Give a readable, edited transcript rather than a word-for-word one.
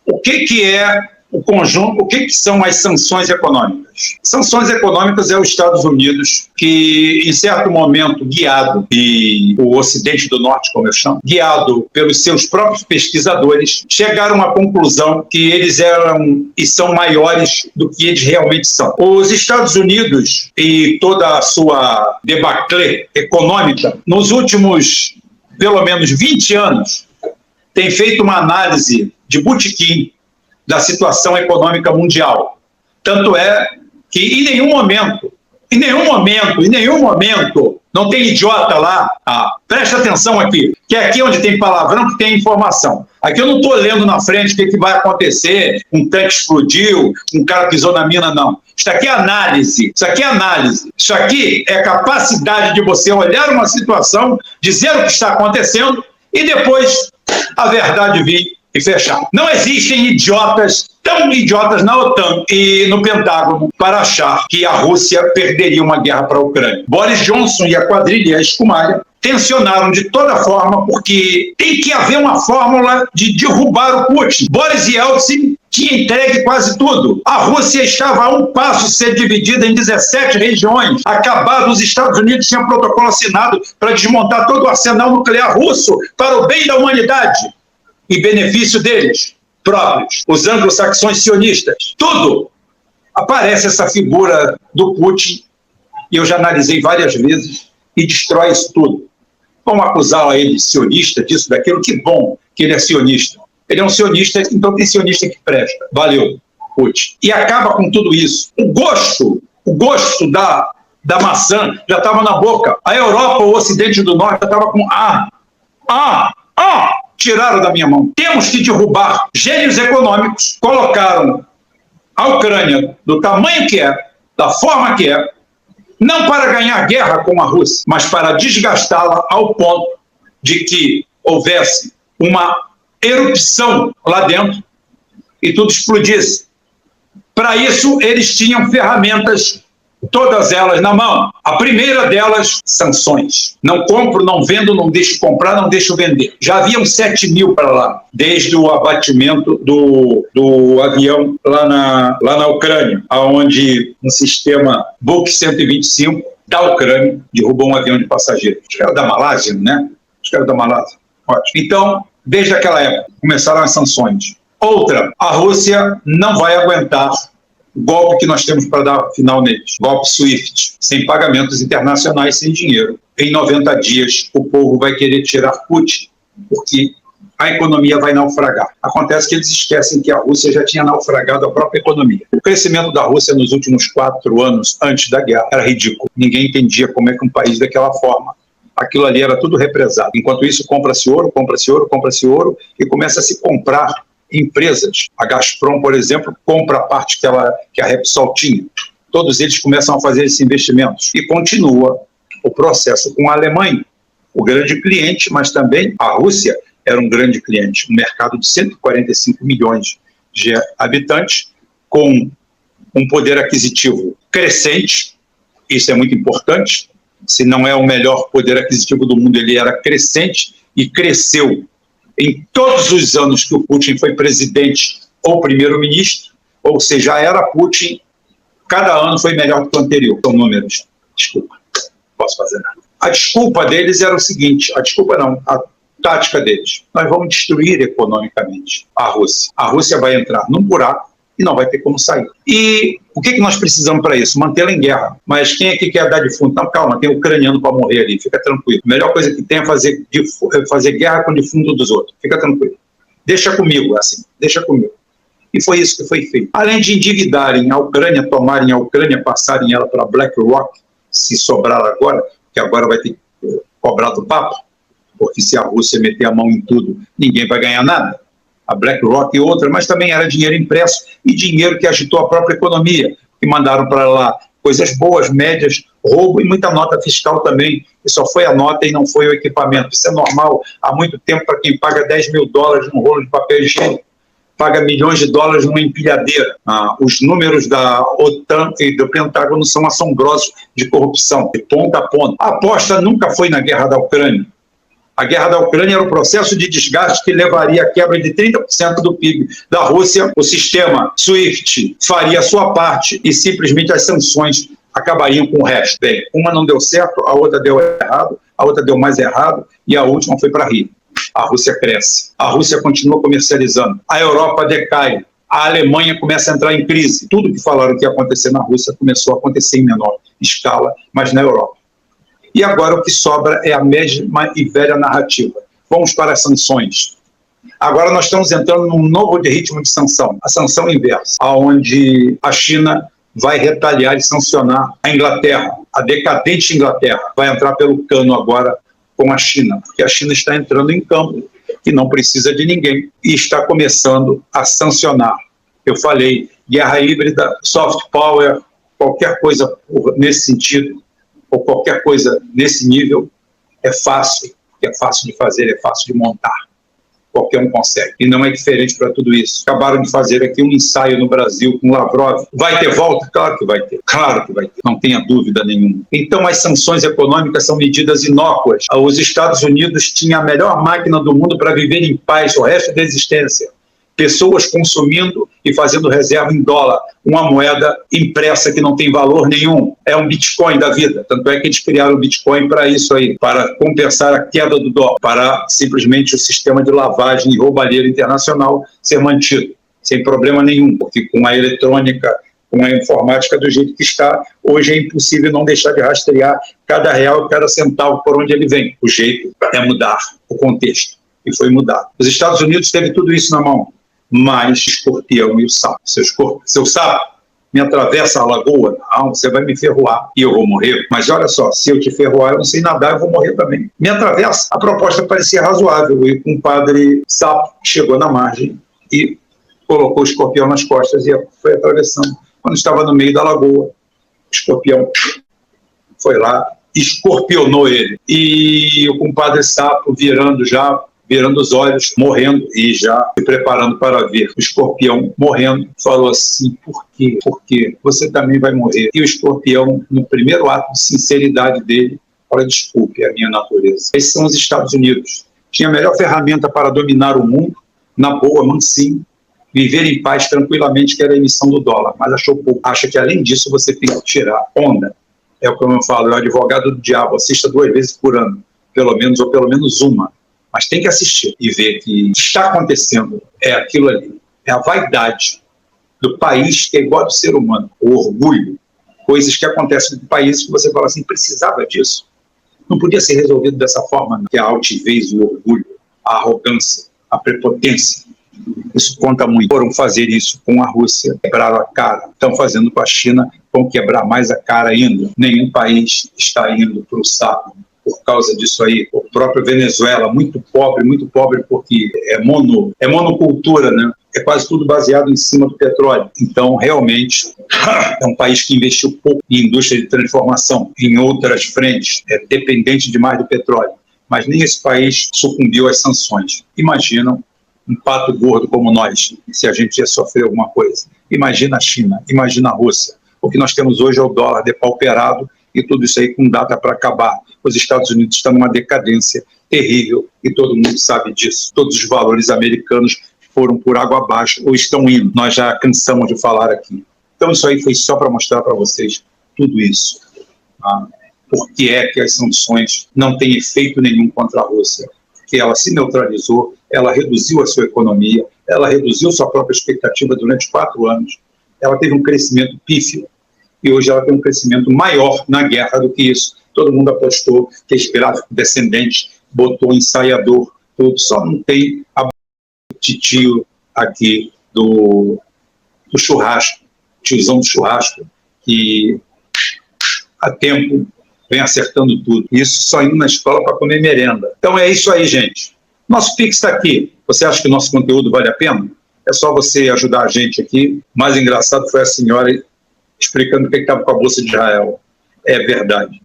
O que é o conjunto, o que são as sanções econômicas? Sanções econômicas é os Estados Unidos que, em certo momento, guiado, e o Ocidente do Norte, como eu chamo, guiado pelos seus próprios pesquisadores, chegaram à conclusão que eles eram e são maiores do que eles realmente são. Os Estados Unidos e toda a sua debacle econômica, nos últimos, pelo menos 20 anos, tem feito uma análise de botequim da situação econômica mundial. Tanto é que em nenhum momento, não tem idiota lá, presta atenção aqui, que é aqui onde tem palavrão que tem informação. Aqui eu não estou lendo na frente o que vai acontecer, um tanque explodiu, um cara pisou na mina, não. Isso aqui é análise, Isso aqui é capacidade de você olhar uma situação, dizer o que está acontecendo e depois a verdade vir e fechar. Não existem idiotas, tão idiotas na OTAN e no Pentágono para achar que a Rússia perderia uma guerra para a Ucrânia. Boris Johnson e a quadrilha, a escumalha, tensionaram de toda forma, porque tem que haver uma fórmula de derrubar o Putin. Boris Yeltsin tinha entregue quase tudo. A Rússia estava a um passo de ser dividida em 17 regiões. Acabado, os Estados Unidos tinham protocolo assinado para desmontar todo o arsenal nuclear russo para o bem da humanidade e benefício deles próprios, os anglo-saxões sionistas. Tudo. Aparece essa figura do Putin, e eu já analisei várias vezes, e destrói isso tudo. Vão acusar ele de sionista, disso, daquilo. Que bom que ele é sionista. Ele é um sionista, então tem sionista que presta. Valeu, Putin. E acaba com tudo isso. O gosto da maçã já estava na boca. A Europa, o Ocidente do Norte, já estava com tiraram da minha mão. Temos que derrubar. Gênios econômicos colocaram a Ucrânia do tamanho que é, da forma que é, não para ganhar guerra com a Rússia, mas para desgastá-la ao ponto de que houvesse uma erupção lá dentro e tudo explodisse. Para isso, eles tinham ferramentas, todas elas na mão. A primeira delas, sanções. Não compro, não vendo, não deixo comprar, não deixo vender. Já haviam 7 mil para lá, desde o abatimento do avião lá na Ucrânia, onde um sistema Buk 125 da Ucrânia derrubou um avião de passageiros. Os caras da Malásia, né? Os caras da Malásia. Ótimo. Então, desde aquela época, começaram as sanções. Outra, a Rússia não vai aguentar o golpe que nós temos para dar final neles. Golpe SWIFT, sem pagamentos internacionais, sem dinheiro. Em 90 dias, o povo vai querer tirar Putin, porque a economia vai naufragar. Acontece que eles esquecem que a Rússia já tinha naufragado a própria economia. O crescimento da Rússia nos últimos 4 anos, antes da guerra, era ridículo. Ninguém entendia como é que um país daquela forma, aquilo ali era tudo represado. Enquanto isso, compra-se ouro, e começa a se comprar empresas. A Gazprom, por exemplo, compra a parte que a Repsol tinha. Todos eles começam a fazer esses investimentos. E continua o processo com a Alemanha, o grande cliente, mas também a Rússia era um grande cliente. Um mercado de 145 milhões de habitantes, com um poder aquisitivo crescente. Isso é muito importante. Se não é o melhor poder aquisitivo do mundo, ele era crescente e cresceu em todos os anos que o Putin foi presidente ou primeiro-ministro, ou seja, a era Putin, cada ano foi melhor do que o anterior. São números. Desculpa, não posso fazer nada. A desculpa deles era o seguinte, a tática deles. Nós vamos destruir economicamente a Rússia. A Rússia vai entrar num buraco e não vai ter como sair. E o que nós precisamos para isso? Mantê-la em guerra. Mas quem é que quer dar defunto? Não, calma, tem ucraniano para morrer ali, fica tranquilo. A melhor coisa que tem é fazer guerra com o defunto dos outros. Fica tranquilo. Deixa comigo, assim, deixa comigo. E foi isso que foi feito. Além de endividarem a Ucrânia, tomarem a Ucrânia, passarem ela para BlackRock, se sobrar agora, que agora vai ter que cobrar do Papa, porque se a Rússia meter a mão em tudo, ninguém vai ganhar nada. A BlackRock e outra, mas também era dinheiro impresso e dinheiro que agitou a própria economia, que mandaram para lá coisas boas, médias, roubo e muita nota fiscal também, e só foi a nota e não foi o equipamento. Isso é normal há muito tempo para quem paga 10 mil dólares num rolo de papel higiênico, paga milhões de dólares numa empilhadeira. Os números da OTAN e do Pentágono são assombrosos de corrupção, de ponta a ponta. A aposta nunca foi na guerra da Ucrânia. A guerra da Ucrânia era um processo de desgaste que levaria à quebra de 30% do PIB da Rússia. O sistema SWIFT faria a sua parte e simplesmente as sanções acabariam com o resto. Bem, uma não deu certo, a outra deu errado, a outra deu mais errado e a última foi para rir. A Rússia cresce, a Rússia continua comercializando, a Europa decai, a Alemanha começa a entrar em crise. Tudo que falaram que ia acontecer na Rússia começou a acontecer em menor escala, mas na Europa. E agora o que sobra é a mesma e velha narrativa. Vamos para as sanções. Agora nós estamos entrando num novo ritmo de sanção, a sanção inversa, onde a China vai retaliar e sancionar a Inglaterra, a decadente Inglaterra, vai entrar pelo cano agora com a China, porque a China está entrando em campo que não precisa de ninguém e está começando a sancionar. Eu falei, guerra híbrida, soft power, qualquer coisa nesse sentido, ou qualquer coisa nesse nível, é fácil de fazer, é fácil de montar. Qualquer um consegue. E não é diferente para tudo isso. Acabaram de fazer aqui um ensaio no Brasil com Lavrov. Vai ter volta? Claro que vai ter. Claro que vai ter. Não tenha dúvida nenhuma. Então, as sanções econômicas são medidas inócuas. Os Estados Unidos tinham a melhor máquina do mundo para viver em paz o resto da existência. Pessoas consumindo e fazendo reserva em dólar, uma moeda impressa que não tem valor nenhum, é um Bitcoin da vida, tanto é que eles criaram o Bitcoin para isso aí, para compensar a queda do dólar, para simplesmente o sistema de lavagem e roubalheira internacional ser mantido, sem problema nenhum, porque com a eletrônica, com a informática do jeito que está, hoje é impossível não deixar de rastrear cada real e cada centavo por onde ele vem. O jeito é mudar o contexto, e foi mudado. Os Estados Unidos teve tudo isso na mão, mas escorpião e o sapo. Seu sapo me atravessa a lagoa, não, você vai me ferroar e eu vou morrer. Mas olha só, se eu te ferroar, eu não sei nadar, eu vou morrer também. Me atravessa. A proposta parecia razoável e o compadre sapo chegou na margem e colocou o escorpião nas costas e foi atravessando. Quando estava no meio da lagoa, o escorpião foi lá, escorpionou ele. E o compadre sapo virando os olhos, morrendo e já se preparando para ver. O escorpião morrendo, falou assim, por quê? Porque você também vai morrer. E o escorpião, no primeiro ato de sinceridade dele, fala, desculpe, é a minha natureza. Esses são os Estados Unidos. Tinha a melhor ferramenta para dominar o mundo, na boa, mansinho, viver em paz tranquilamente, que era a emissão do dólar, mas achou pouco. Acha que além disso você tem que tirar onda. É o que eu falo, é o advogado do diabo, assista 2 vezes por ano, pelo menos, ou pelo menos uma. Mas tem que assistir e ver que está acontecendo, é aquilo ali, é a vaidade do país que é igual ao ser humano, o orgulho, coisas que acontecem no país que você fala assim, precisava disso. Não podia ser resolvido dessa forma, que a altivez, o orgulho, a arrogância, a prepotência, isso conta muito. Foram fazer isso com a Rússia, quebraram a cara, estão fazendo com a China, vão quebrar mais a cara ainda. Nenhum país está indo para o saco por causa disso aí. O próprio Venezuela, muito pobre porque é monocultura, né? É quase tudo baseado em cima do petróleo. Então, realmente, é um país que investiu pouco em indústria de transformação, em outras frentes, é dependente demais do petróleo. Mas nem esse país sucumbiu às sanções. Imaginam um pato gordo como nós, se a gente ia sofrer alguma coisa. Imagina a China, imagina a Rússia. O que nós temos hoje é o dólar depauperado e tudo isso aí com data para acabar. Os Estados Unidos estão numa decadência terrível e todo mundo sabe disso. Todos os valores americanos foram por água abaixo ou estão indo. Nós já cansamos de falar aqui. Então isso aí foi só para mostrar para vocês tudo isso. Por que é que as sanções não têm efeito nenhum contra a Rússia? Porque ela se neutralizou, ela reduziu a sua economia, ela reduziu sua própria expectativa durante 4 anos, ela teve um crescimento pífio e hoje ela tem um crescimento maior na guerra do que isso. Todo mundo apostou que esse gráfico descendente botou ensaiador, tudo, só não tem a tio aqui do churrasco, tiozão do churrasco, que há tempo vem acertando tudo. Isso só indo na escola para comer merenda. Então é isso aí, gente. Nosso Pix está aqui. Você acha que o nosso conteúdo vale a pena? É só você ajudar a gente aqui. O mais engraçado foi a senhora explicando o que estava com a Bolsa de Israel. É verdade.